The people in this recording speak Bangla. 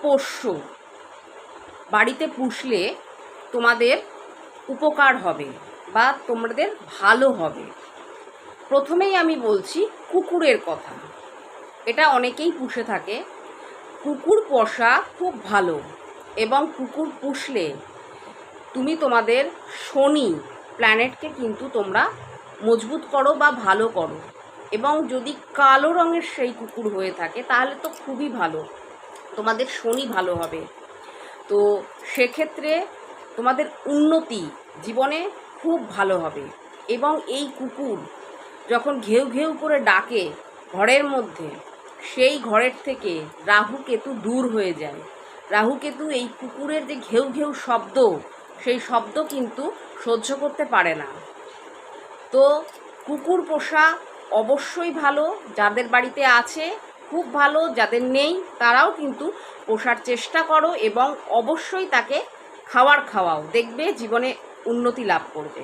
পোষ্য বাড়িতে পুষলে তোমাদের উপকার হবে বা তোমাদের ভালো হবে। প্রথমেই আমি বলছি কুকুরের কথা। এটা অনেকেই পুষে থাকে। কুকুর পোষা খুব ভালো, এবং কুকুর পুষলে তুমি তোমাদের শনি প্ল্যানেটকে কিন্তু তোমরা মজবুত করো বা ভালো করো। এবং যদি কালো রঙের সেই কুকুর হয়ে থাকে তাহলে তো খুবই ভালো, তোমাদের শনি ভালো হবে। তো সেক্ষেত্রে তোমাদের উন্নতি জীবনে খুব ভালো হবে। এবং এই কুকুর যখন ঘেউ ঘেউ করে ডাকে ঘরের মধ্যে, সেই ঘরের থেকে রাহু কেতু দূর হয়ে যায়। রাহু কেতু এই কুকুরের যে ঘেউ ঘেউ শব্দ, সেই শব্দ কিন্তু সহ্য করতে পারে না। তো কুকুর পোষা অবশ্যই ভালো, যাদের বাড়িতে আছে খুব ভালো, যাদের নেই তারাও কিন্তু পোষার চেষ্টা করো এবং অবশ্যই তাকে খাওয়াও, দেখবে জীবনে উন্নতি লাভ করবে।